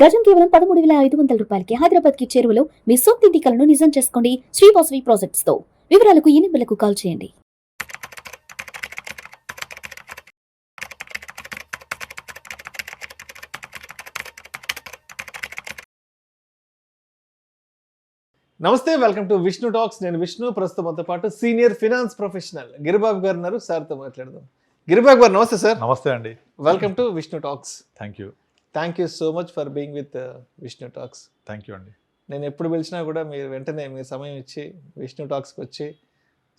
గజం కేవలం 13,500 రూపాయలకి హైదరాబాద్ కి చేరువలో మీ సొంతింటి కలను నిజం చేసుకోండి శ్రీ వాసవి ప్రాజెక్ట్స్ తో. వివరాలకు ఈ నెంబర్లకు కాల్ చేయండి. నమస్తే, వెల్కమ్ టు విష్ణు టాక్స్. నేను విష్ణు. ప్రస్తుతంతో పాటు సీనియర్ ఫినాన్స్ ప్రొఫెషనల్ గిరిబాబు గారు ఉన్నారు. సార్తో మాట్లాడదాం. గిరిబాబు గారు నమస్తే సార్. నమస్తే అండి. Welcome to Vishnu talks. Thank you so much for being with Vishnu talks. Thank you అండి. నేను ఎప్పుడు పిలిచినా కూడా మీరు వెంటనే మీరు సమయం ఇచ్చి విష్ణు టాక్స్కి వచ్చి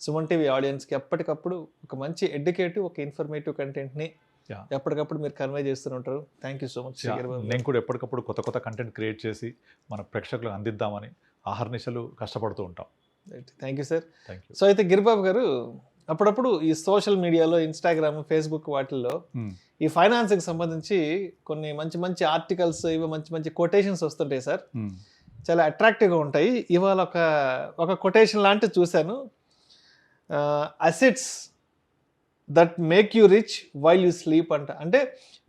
సుమన్ టీవీ ఆడియన్స్కి ఎప్పటికప్పుడు ఒక మంచి ఎడ్యుకేటివ్, ఒక ఇన్ఫర్మేటివ్ కంటెంట్ని ఎప్పటికప్పుడు మీరు కన్వే చేస్తుంటారు. Thank you so much. నేను కూడా ఎప్పటికప్పుడు కొత్త కంటెంట్ క్రియేట్ చేసి మన ప్రేక్షకులకు అందిద్దామని ఆహర్నిశలు కష్టపడుతూ ఉంటాం. Thank you sir. Thank you. So అయితే గిరిబాబు గారు, అప్పుడప్పుడు ఈ సోషల్ మీడియాలో, ఇన్స్టాగ్రామ్, ఫేస్బుక్ వాటిల్లో ఈ ఫైనాన్స్కి సంబంధించి కొన్ని మంచి మంచి ఆర్టికల్స్, ఇవి మంచి మంచి కొటేషన్స్ వస్తుంటాయి సార్. చాలా అట్రాక్టివ్గా ఉంటాయి. ఇవాళ ఒక కొటేషన్ లాంటివి చూశాను. Assets that make you rich while you sleep అంట. అంటే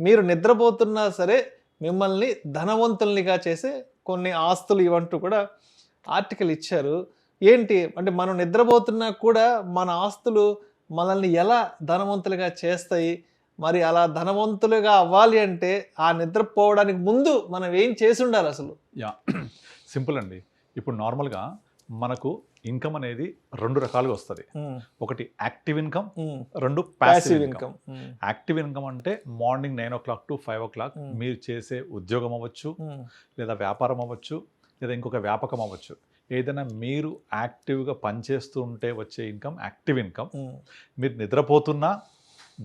మీరు నిద్రపోతున్నా సరే మిమ్మల్ని ధనవంతుల్నిగా చేసే కొన్ని ఆస్తులు ఇవంటూ కూడా ఆర్టికల్ ఇచ్చారు. ఏంటి అంటే, మనం నిద్రపోతున్నా కూడా మన ఆస్తులు మనల్ని ఎలా ధనవంతులుగా చేస్తాయి? మరి అలా ధనవంతులుగా అవ్వాలి అంటే ఆ నిద్రపోవడానికి ముందు మనం ఏం చేసి ఉండాలి అసలు? సింపుల్ అండి. ఇప్పుడు నార్మల్గా మనకు ఇన్కమ్ అనేది రెండు రకాలుగా వస్తుంది. ఒకటి యాక్టివ్ ఇన్కమ్, రెండు ప్యాసివ్ ఇన్కమ్. యాక్టివ్ ఇన్కమ్ అంటే మార్నింగ్ 9 o'clock to 5 o'clock మీరు చేసే ఉద్యోగం అవ్వచ్చు, లేదా వ్యాపారం అవ్వచ్చు, లేదా ఇంకొక వ్యాపకం అవ్వచ్చు. ఏదైనా మీరు యాక్టివ్గా పనిచేస్తూ ఉంటే వచ్చే ఇన్కమ్ యాక్టివ్ ఇన్కమ్. మీరు నిద్రపోతున్నా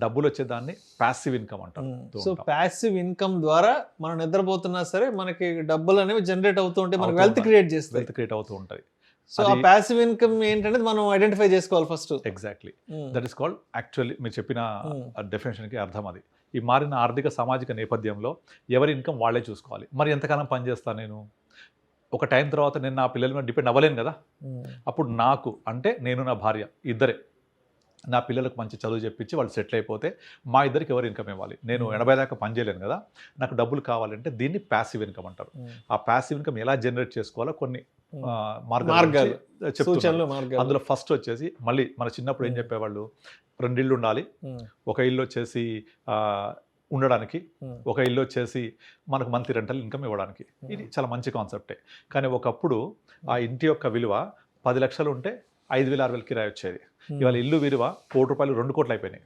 డబ్బులు వచ్చేదాన్ని ప్యాసివ్ ఇన్కమ్ అంటారు. సో ప్యాసివ్ ఇన్కమ్ ద్వారా మనం నిద్రపోతున్నా సరే మనకి డబ్బులు అనేవి జనరేట్ అవుతూ ఉంటాయి, మనకి వెల్త్ క్రియేట్ అవుతూ ఉంటుంది. సో ఆ ప్యాసివ్ ఇన్కమ్ ఏంటనేది మనం ఐడెంటిఫై చేసుకోవాలి first. Exactly, that is called. Actually మీరు చెప్పిన డెఫినేషన్కి అర్థం అది. ఈ మారిన ఆర్థిక సామాజిక నేపథ్యంలో ఎవరి ఇన్కమ్ వాళ్ళే చూసుకోవాలి. మరి ఎంతకాలం పనిచేస్తాను నేను? ఒక టైం తర్వాత నేను నా పిల్లల మీద డిపెండ్ అవ్వలేను కదా. అప్పుడు నాకు అంటే నేను, నా భార్య ఇద్దరే, నా పిల్లలకు మంచి చదువు చెప్పించి వాళ్ళు సెటిల్ అయిపోతే మా ఇద్దరికి ఎవరు ఇన్కమ్ ఇవ్వాలి? నేను 80 దాకా పని చేయలేను కదా. నాకు డబ్బులు కావాలంటే దీన్ని ప్యాసివ్ ఇన్కమ్ అంటారు. ఆ ప్యాసివ్ ఇన్కమ్ ఎలా జనరేట్ చేసుకోవాలో కొన్ని మార్గాలు చెప్తున్నారు. అందులో ఫస్ట్ వచ్చేసి, మళ్ళీ మన చిన్నప్పుడు ఏం చెప్పేవాళ్ళు, 2 ఇళ్ళు ఉండాలి. ఒక ఇల్లు వచ్చేసి ఉండడానికి, ఒక ఇల్లు వచ్చేసి మనకు మంత్లీ రెంటల్ ఇన్కమ్ ఇవ్వడానికి. ఇది చాలా మంచి కాన్సెప్టే. కానీ ఒకప్పుడు ఆ ఇంటి యొక్క విలువ 10 లక్షలు ఉంటే 5,000-6,000 కిరాయి వచ్చేది. ఇవాళ ఇల్లు విలువ 1 కోటి రూపాయలు, 2 కోట్లు అయిపోయినాయి.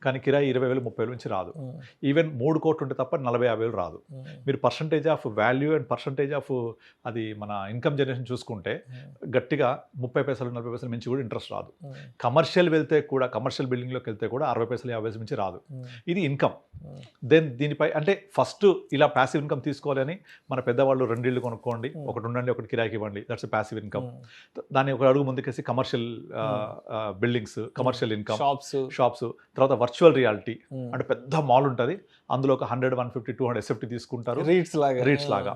కానీ కిరాయి 20,000-30,000 నుంచి రాదు. ఈవెన్ 3 కోట్లు ఉంటే తప్ప 40,000-50,000 రాదు. మీరు percentage of value and percentage of అది మన ఇన్కమ్ జనరేషన్ చూసుకుంటే గట్టిగా 30 పైసలు 40 పైసలు మించి కూడా ఇంట్రెస్ట్ రాదు. కమర్షియల్ వెళ్తే కూడా, కమర్షియల్ బిల్డింగ్లోకి వెళ్తే కూడా 60 పైసలు 50 పైసలు మించి రాదు. ఇది ఇన్కమ్. దెన్ దీనిపై అంటే ఫస్ట్ ఇలా ప్యాసివ్ ఇన్కమ్ తీసుకోవాలని మన పెద్దవాళ్ళు 2 ఇళ్ళు కొనుక్కోండి, ఒకటి ఉండండి, ఒకటి కిరాయికి ఇవ్వండి, దట్స్ ప్యాసివ్ ఇన్కమ్. దాన్ని ఒక అడుగు ముందుకేసి commercial buildings, commercial income, shops, తర్వాత వర్చువల్ రియాలిటీ అంటే పెద్ద మాల్ ఉంటుంది, అందులో ఒక 100, 150, 200 ఎస్ఎఫ్టీ తీసుకుంటారు, రీట్స్ లాగా.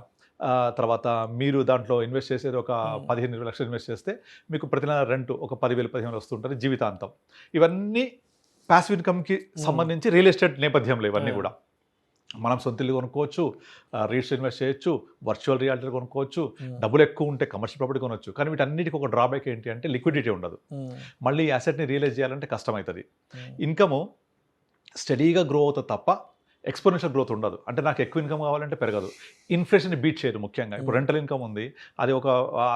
తర్వాత మీరు దాంట్లో ఇన్వెస్ట్ చేసేది ఒక 15-20 లక్షలు ఇన్వెస్ట్ చేస్తే మీకు ప్రతి నెల రెంట్ ఒక 10,000-15,000 వస్తుంటుంది జీవితాంతం. ఇవన్నీ ప్యాసివ్ ఇన్కమ్కి సంబంధించి రియల్ ఎస్టేట్ నేపథ్యంలో ఇవన్నీ కూడా. మనం సొంత ఇల్లు కొనుక్కోవచ్చు, రీట్స్ ఇన్వెస్ట్ చేయొచ్చు, వర్చువల్ రియాలిటీ కొనుక్కోవచ్చు, డబ్బులు ఎక్కువ ఉంటే కమర్షియల్ ప్రాపర్టీ కొనవచ్చు. కానీ వీటన్నిటికీ ఒక డ్రాబ్యాక్ ఏంటి అంటే లిక్విడిటీ ఉండదు. మళ్ళీ ఈ అసెట్ని రియలైజ్ చేయాలంటే కష్టమవుతుంది. ఇన్కము స్టడీగా గ్రో అవుతుంది తప్ప ఎక్స్పోనెన్షియల్ గ్రోత్ ఉండదు. అంటే నాకు ఎక్కువ ఇన్కమ్ కావాలంటే పెరగదు. ఇన్ఫ్లేషన్ని బీట్ చేయదు. ముఖ్యంగా ఇప్పుడు రెంటల్ ఇన్కమ్ ఉంది, అది ఒక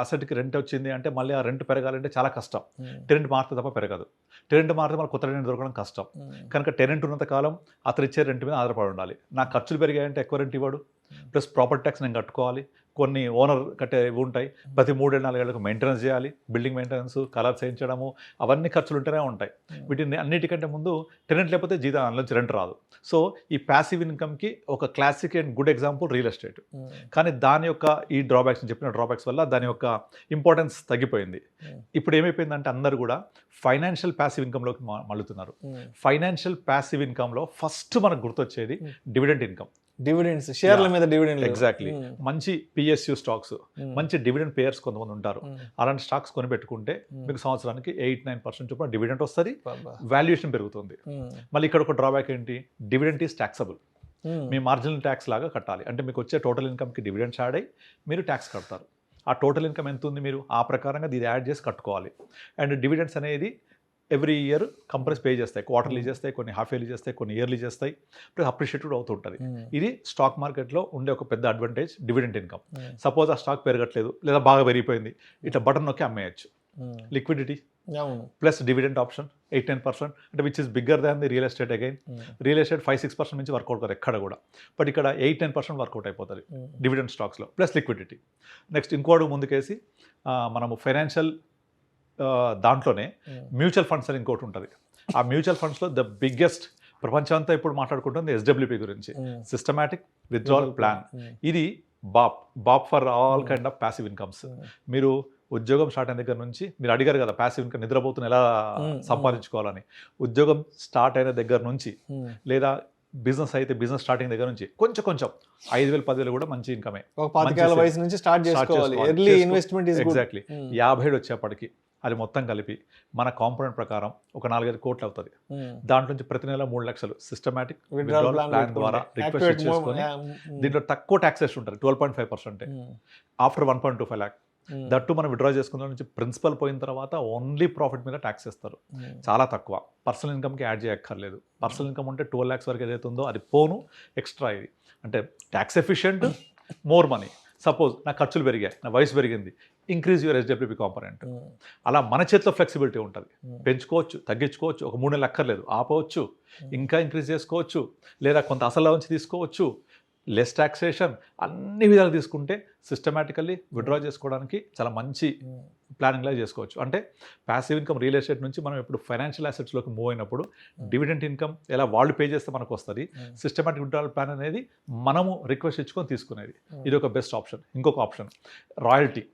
అసెట్కి రెంట్ వచ్చింది అంటే మళ్ళీ ఆ రెంట్ పెరగాలంటే చాలా కష్టం. టెనెంట్ మారితే తప్ప పెరగదు. టెనెంట్ మారితే మళ్ళీ కొత్త టెనెంట్ దొరకడం కష్టం. కనుక టెనెంట్ ఉన్నంత కాలం అతను ఇచ్చే రెంట్ మీద ఆధారపడి ఉండాలి. నాకు ఖర్చులు పెరిగాయంటే ఎక్కువ రెంట్ ఇవ్వడు, ప్లస్ ప్రాపర్టీ ట్యాక్స్ నేను కట్టుకోవాలి, కొన్ని ఓనర్ కట్టే ఉంటాయి, ప్రతి 3-4 ఏళ్ళకు మెయింటెనెన్స్ చేయాలి, బిల్డింగ్ మెయింటెనెన్స్, కలర్ చేయించడము, అవన్నీ ఖర్చులు ఉంటూనే ఉంటాయి. వీటిని అన్నిటికంటే ముందు టెనెంట్ లేకపోతే జీతం నుంచి రెంట్ రాదు. సో ఈ ప్యాసివ్ ఇన్కమ్కి ఒక classic and good example real estate. కానీ దాని యొక్క ఈ డ్రాబ్యాక్స్, చెప్పిన డ్రాబ్యాక్స్ వల్ల దాని యొక్క ఇంపార్టెన్స్ తగ్గిపోయింది. ఇప్పుడు ఏమైపోయిందంటే అందరూ కూడా ఫైనాన్షియల్ ప్యాసివ్ ఇన్కమ్లోకి మళ్ళుతున్నారు. ఫైనాన్షియల్ ప్యాసివ్ ఇన్కమ్లో ఫస్ట్ మనకు గుర్తొచ్చేది డివిడెండ్ ఇన్కమ్. డివిడెండ్స్, షేర్ల మీద డివిడెండ్. ఎగ్జాక్ట్లీ. మంచి పిఎస్యు స్టాక్స్, మంచి డివిడెండ్ పేయర్స్ కొంతమంది ఉంటారు. అలాంటి స్టాక్స్ కొని పెట్టుకుంటే మీకు సంవత్సరానికి 8-9% చొప్పున డివిడెండ్ వస్తుంది, వాల్యుయేషన్ పెరుగుతుంది. మళ్ళీ ఇక్కడ ఒక డ్రాబ్యాక్ ఏంటి, dividend is taxable. Me marginal tax లాగా కట్టాలి. అంటే మీకు వచ్చే టోటల్ ఇన్కమ్కి డివిడెండ్స్ యాడ్ అయ్యి మీరు ట్యాక్స్ కడతారు. ఆ టోటల్ ఇన్కమ్ ఎంత ఉంది మీరు ఆ ప్రకారంగా ఇది యాడ్ చేసి కట్టుకోవాలి. అండ్ డివిడెండ్స్ అనేది ఎవ్రీ ఇయర్ కంపెనీస్ పే చేస్తాయి. క్వార్టర్లీ చేస్తాయి, కొన్ని హాఫ్ ఇయర్లీ చేస్తాయి, కొన్ని ఇయర్లీ చేస్తాయి. ప్లస్ అప్రిషియేటెడ్ అవుతుంటుంది. ఇది స్టాక్ మార్కెట్లో ఉండే ఒక పెద్ద అడ్వాంటేజ్ డివిడెంట్ ఇన్కమ్. సపోజ్ ఆ స్టాక్ పెరగట్లేదు లేదా బాగా పెరిగిపోయింది, ఇట్లా బటన్ నొక్కి అమ్మేయచ్చు. లిక్విడిటీ ప్లస్ డివిడెంట్ ఆప్షన్ 8-10%, అంటే which is bigger than the real estate. Again real estate 5-6% నుంచి వర్కౌట్ కాదు ఎక్కడ కూడా, బట్ ఇక్కడ 8-10% వర్కౌట్ అయిపోతుంది డివిడెంట్ స్టాక్స్లో. Plus liquidity. నెక్స్ట్ ఇంకోటి ముందుకేసి మనము ఫైనాన్షియల్ దాంట్లోనే మ్యూచువల్ ఫండ్స్ అని ఇంకోటి ఉంటుంది. ఆ మ్యూచువల్ ఫండ్స్లో ద బిగ్గెస్ట్ ప్రపంచం అంతా ఇప్పుడు మాట్లాడుకుంటుంది SWP గురించి, సిస్టమాటిక్ విత్డ్రావల్ ప్లాన్. ఇది బాప్ for all kind of passive incomes. మీరు ఉద్యోగం స్టార్ట్ అయిన దగ్గర నుంచి మీరు అడిగారు కదా ప్యాసివ్ ఇన్కమ్ నిద్రపోతున్న ఎలా సంపాదించుకోవాలని. ఉద్యోగం స్టార్ట్ అయిన దగ్గర నుంచి లేదా బిజినెస్ అయితే బిజినెస్ స్టార్టింగ్ దగ్గర నుంచి కొంచెం 5,000-10,000 కూడా మంచి ఇన్కమే. 25 వయసు నుంచి స్టార్ట్ చేసుకోవాలి. Early investment is good. Exactly. 50 వచ్చేప్పటికి అది మొత్తం కలిపి మన కాంపోనెంట్ ప్రకారం ఒక 4-5 కోట్లు అవుతుంది. దాంట్లో నుంచి ప్రతి నెల 3 లక్షలు సిస్టమాటిక్ విత్డ్రావల్ ప్లాన్ ద్వారా రిక్వెస్ట్ చేసుకొని దీంట్లో తక్కువ ట్యాక్సెస్ ఉంటుంది 12.5%. ఆఫ్టర్ 1.25 lakh దట్టు మనం విత్డ్రా చేసుకున్న నుంచి ప్రిన్సిపల్ పోయిన తర్వాత ఓన్లీ ప్రాఫిట్ మీద ట్యాక్స్ ఇస్తారు. చాలా తక్కువ. పర్సనల్ ఇన్కమ్కి యాడ్ చేయక్కర్లేదు. పర్సనల్ ఇన్కమ్ ఉంటే 12 lakhs వరకు ఏదైతే ఉందో అది పోను ఎక్స్ట్రా. ఇది అంటే tax efficient, more money. Suppose నా ఖర్చులు పెరిగాయి, నా వయసు పెరిగింది, ఇంక్రీజ్ యువర్ SWP కాంపోనెంట్. అలా మన చేతిలో ఫ్లెక్సిబిలిటీ ఉంటుంది. పెంచుకోవచ్చు, తగ్గించుకోవచ్చు, ఒక 3 నెలలు అక్కర్లేదు ఆపవచ్చు, ఇంకా ఇంక్రీజ్ చేసుకోవచ్చు, లేదా కొంత అసలు నుంచి తీసుకోవచ్చు, లెస్ టాక్సేషన్, అన్ని విధాలు తీసుకుంటే సిస్టమేటికల్లీ విత్డ్రా చేసుకోవడానికి చాలా మంచి ప్లానింగ్ లాగా చేసుకోవచ్చు. అంటే ప్యాసివ్ ఇన్కమ్ రియల్ ఎస్టేట్ నుంచి మనం ఇప్పుడు ఫైనాన్షియల్ అసెట్స్లోకి మూవ్ అయినప్పుడు డివిడెంట్ ఇన్కమ్ ఎలా వాళ్ళు పే చేస్తే మనకు వస్తుంది. సిస్టమేటిక్ విత్డ్రావల్ ప్లాన్ అనేది మనము రిక్వెస్ట్ ఇచ్చుకొని తీసుకునేది. ఇది ఒక బెస్ట్ ఆప్షన్. ఇంకొక ఆప్షన్ రాయల్టీ.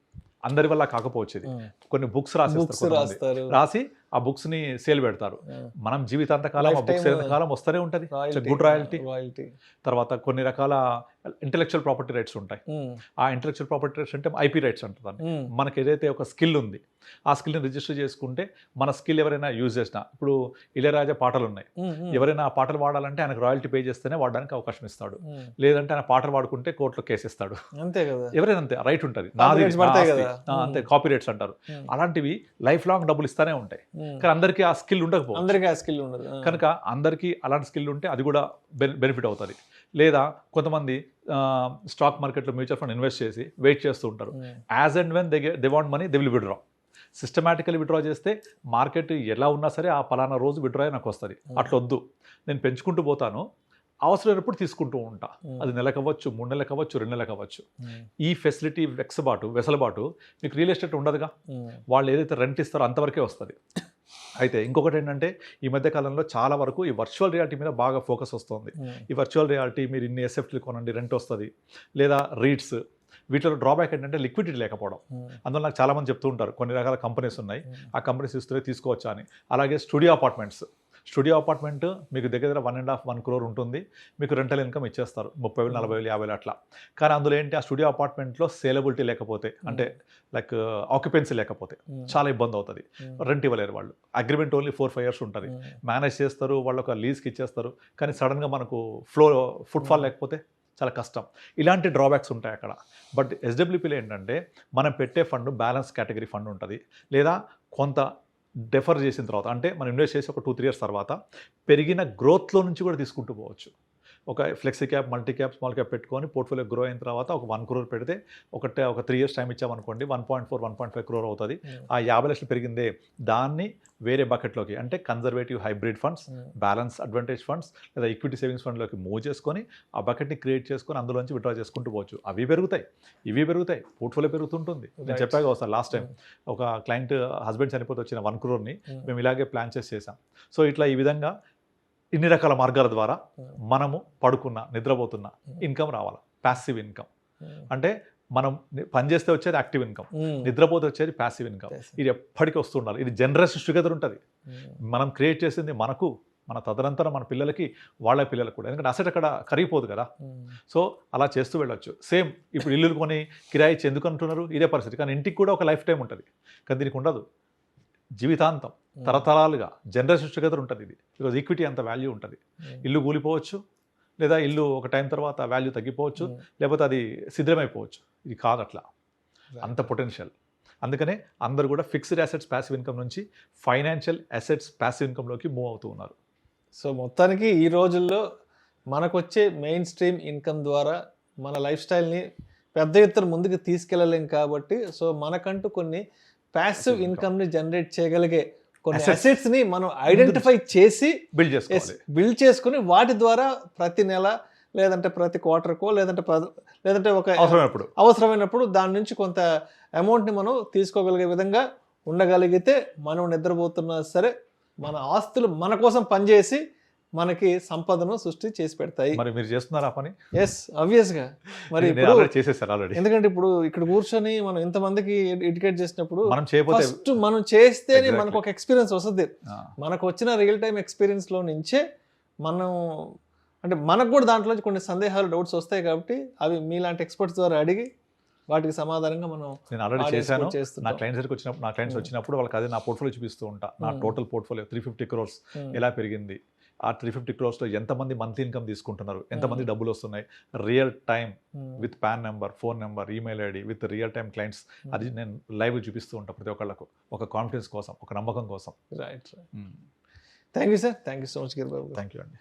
అందరి వల్ల కాకపోవచ్చు. ఇది కొన్ని బుక్స్ రాస్తారు, రాసి ఆ బుక్స్ ని సేల్ పెడతారు. మనం జీవితాంతకాలం ఆ బుక్స్ కాలం వస్తూనే ఉంటుంది. Good royalty. తర్వాత కొన్ని రకాల ఇంటెలెక్చువల్ ప్రాపర్టీ రైట్స్ ఉంటాయి. ఆ ఇంటెలెక్చువల్ ప్రాపర్టీ రైట్స్ అంటే IP రైట్స్ అంటారు. మనకి ఏదైతే ఒక స్కిల్ ఉంది ఆ స్కిల్ని రిజిస్టర్ చేసుకుంటే మన స్కిల్ ఎవరైనా యూజ్ చేసినా, ఇప్పుడు ఇళయరాజా పాటలు ఉన్నాయి, ఎవరైనా ఆ పాటలు వాడాలంటే ఆయనకు రాయల్టీ పే చేస్తేనే వాడడానికి అవకాశం ఇస్తాడు. లేదంటే ఆయన పాటలు వాడుకుంటే కోర్టులో కేసు ఇస్తాడు. అంతే కదా, ఎవరైనా అంతే రైట్ ఉంటుంది. అంతే కాపీ రైట్స్ అంటారు. అలాంటివి లైఫ్ లాంగ్ డబ్బులు ఇస్తానే ఉంటాయి. కానీ అందరికీ ఆ స్కిల్ ఉండకపోవచ్చు. కనుక అందరికీ అలాంటి స్కిల్ ఉంటే అది కూడా బెనిఫిట్ అవుతుంది. లేదా కొంతమంది స్టాక్ మార్కెట్లో మ్యూచువల్ ఫండ్ ఇన్వెస్ట్ చేసి వెయిట్ చేస్తూ ఉంటారు. As and when they want money they will withdraw. Systematically withdraw చేస్తే మార్కెట్ ఎలా ఉన్నా సరే ఆ పలానా రోజు విత్డ్రా నాకు వస్తుంది. అట్లా వద్దు, నేను పెంచుకుంటూ పోతాను, అవసరమైనప్పుడు తీసుకుంటూ ఉంటా. అది నెలకు అవ్వచ్చు, 3 నెలలకు అవ్వచ్చు, 2 నెలలకు అవ్వచ్చు. ఈ ఫెసిలిటీ వెసలుబాటు మీకు రియల్ ఎస్టేట్ ఉండదుగా. వాళ్ళు ఏదైతే రెంట్ ఇస్తారో అంతవరకే వస్తుంది. అయితే ఇంకొకటి ఏంటంటే ఈ మధ్య కాలంలో చాలా వరకు ఈ వర్చువల్ రియాలిటీ మీద బాగా ఫోకస్ వస్తుంది. ఈ వర్చువల్ రియాలిటీ మీరు ఇన్ని SFTలు కొనండి రెంట్ వస్తుంది, లేదా రీట్స్. వీటిలో డ్రాబ్యాక్ ఏంటంటే లిక్విడిటీ లేకపోవడం. అందువల్ల నాకు చాలామంది చెప్తూ ఉంటారు కొన్ని రకాల కంపెనీస్ ఉన్నాయి, ఆ కంపెనీస్ ఇస్తే తీసుకోవచ్చా అని. అలాగే స్టూడియో అపార్ట్మెంట్ మీకు దగ్గర 1.5-1 crore ఉంటుంది. మీకు రెంటల్ ఇన్కమ్ ఇచ్చేస్తారు 30,000, 40,000, 50,000 అట్లా. కానీ అందులో ఏంటి, ఆ స్టూడియో అపార్ట్మెంట్లో సేలబిలిటీ లేకపోతే, అంటే లైక్ ఆక్యుపెన్సీ లేకపోతే చాలా ఇబ్బంది అవుతుంది. రెంట్ ఇవ్వలేరు వాళ్ళు. అగ్రిమెంట్ ఓన్లీ 4-5 years ఉంటుంది. మేనేజ్ చేస్తారు, వాళ్ళు ఒక లీజ్కి ఇచ్చేస్తారు. కానీ సడన్గా మనకు ఫుట్ఫాల్ లేకపోతే చాలా కష్టం. ఇలాంటి డ్రాబ్యాక్స్ ఉంటాయి అక్కడ. బట్ SWPలో ఏంటంటే మనం పెట్టే ఫండ్ బ్యాలెన్స్ కేటగిరీ ఫండ్ ఉంటుంది, లేదా కొంత డెఫర్ చేసిన తర్వాత, అంటే మనం ఇన్వెస్ట్ చేసి ఒక 2-3 years తర్వాత పెరిగిన గ్రోత్లో నుంచి కూడా తీసుకుంటూ పోవచ్చు. ఒక flexi cap, multi cap, small cap పెట్టుకొని పోర్ట్ఫోలియో గ్రో అయిన తర్వాత ఒక 1 crore పెడితే ఒక 3 years టైం ఇచ్చామనుకోండి 1.4-1.5 crore అవుతుంది. ఆ 50 లక్షలు పెరిగిందే దాన్ని వేరే బకెట్లోకి, అంటే conservative hybrid funds, balance advantage funds, లేదా ఈక్విటీ సేవింగ్స్ ఫండ్లోకి మూవ్ చేసుకొని ఆ బకెట్ని క్రియేట్ చేసుకొని అందులోంచి విత్డ్రా చేసుకుంటూ పోవచ్చు. అవి పెరుగుతాయి, ఇవి పెరుగుతాయి, పోర్ట్ఫోలియో పెరుగుతుంటుంది. నేను చెప్పాక వస్తాను, లాస్ట్ టైం ఒక క్లయింట్ హస్బెండ్ చనిపోతే వచ్చిన 1 crore మేము ఇలాగే ప్లాన్ చేసాం. సో ఇట్లా ఈ విధంగా ఇన్ని రకాల మార్గాల ద్వారా మనము పడుకున్న, నిద్రపోతున్న ఇన్కమ్ రావాలి. ప్యాసివ్ ఇన్కమ్ అంటే మనం పనిచేస్తే వచ్చేది యాక్టివ్ ఇన్కమ్, నిద్రపోతే వచ్చేది ప్యాసివ్ ఇన్కమ్. ఇది ఎప్పటికీ వస్తుండాలి. ఇది జనరేషన్స్ టుగెదర్ ఉంటుంది. మనం క్రియేట్ చేసింది మనకు, మన తదనంతరం మన పిల్లలకి, వాళ్ళ పిల్లలకు కూడా. ఎందుకంటే అసెట్ అక్కడ కరిగిపోదు కదా. సో అలా చేస్తూ వెళ్ళొచ్చు. సేమ్ ఇప్పుడు ఇల్లులు కొని కిరాయి ఇచ్చి ఎందుకు అంటున్నారు, ఇదే పరిస్థితి. కానీ ఇంటికి కూడా ఒక లైఫ్ టైం ఉంటుంది, కానీ దీనికి ఉండదు. జీవితాంతం, తరతరాలుగా జనరేషన్ టుగెదర్ ఉంటుంది ఇది. బికాజ్ ఈక్విటీ అంత వాల్యూ ఉంటుంది. ఇల్లు కూలిపోవచ్చు, లేదా ఇల్లు ఒక టైం తర్వాత వాల్యూ తగ్గిపోవచ్చు, లేకపోతే అది శిథిలమైపోవచ్చు. ఇది కాదు అట్లా, అంత పొటెన్షియల్. అందుకనే అందరూ కూడా ఫిక్స్డ్ అసెట్స్ ప్యాసివ్ ఇన్కమ్ నుంచి ఫైనాన్షియల్ అసెట్స్ ప్యాసివ్ ఇన్కమ్లోకి మూవ్ అవుతూ ఉన్నారు. సో మొత్తానికి ఈ రోజుల్లో మనకొచ్చే మెయిన్ స్ట్రీమ్ ఇన్కమ్ ద్వారా మన లైఫ్ స్టైల్ని పెద్ద ఎత్తున ముందుకు తీసుకెళ్ళలేం కాబట్టి, సో మనకంటూ కొన్ని ప్యాసివ్ ఇన్కమ్ని జనరేట్ చేయగలిగే కొన్ని అసెట్స్ని మనం ఐడెంటిఫై చేసి బిల్డ్ చేసుకుని వాటి ద్వారా ప్రతి నెల లేదంటే ప్రతి క్వార్టర్కో లేదంటే ఒక అవసరమైనప్పుడు దాని నుంచి కొంత అమౌంట్ని మనం తీసుకోగలిగే విధంగా ఉండగలిగితే మనం నిద్రపోతున్నా సరే మన ఆస్తులు మన కోసం పనిచేసి మనకి సంపదను సృష్టి చేసి పెడతాయి. మరి మీరు చేస్తున్నారా పని? ఎస్, ఆబ్వియస్గా. మరి చేసేసారు ఆల్రెడీ. ఎందుకంటే ఇప్పుడు ఇక్కడ కూర్చొని మనం ఇంతమందికి ఎడ్యుకేట్ చేసినప్పుడు ఫస్ట్ మనం చేస్తేనే మనకు ఒక ఎక్స్పీరియన్స్ వస్తుంది. మనకు వచ్చిన రియల్ టైం ఎక్స్పీరియన్స్లో నుంచే మనం అంటే మనకు కూడా దాంట్లో కొన్ని సందేహాలు, డౌట్స్ వస్తాయి కాబట్టి అవి మీలాంటి ఎక్స్పర్ట్స్ ద్వారా అడిగి వాటికి సమాధానంగా మనం నేను ఆల్రెడీ చేశాను. నా క్లయింట్స్ వచ్చినప్పుడు వాళ్ళకి అదే నా పోర్ట్ఫోలియో చూపిస్తూ ఉంటా. నా టోటల్ పోర్ట్ఫోలియో 350 crores ఎలా పెరిగింది, ఆ 350 crores ఎంతమంది మంత్లీ ఇన్కమ్ తీసుకుంటున్నారు, ఎంతమంది డబ్బులు వస్తున్నాయి, real time with pan number, phone number, email ID with real time clients, అది నేను లైవ్ చూపిస్తూ ఉంటాను ప్రతి ఒక్కళ్ళకు, ఒక కాన్ఫిడెన్స్ కోసం, ఒక నమ్మకం కోసం. Right. Thank you sir, thank you so much Giribabu. Thank you అండి.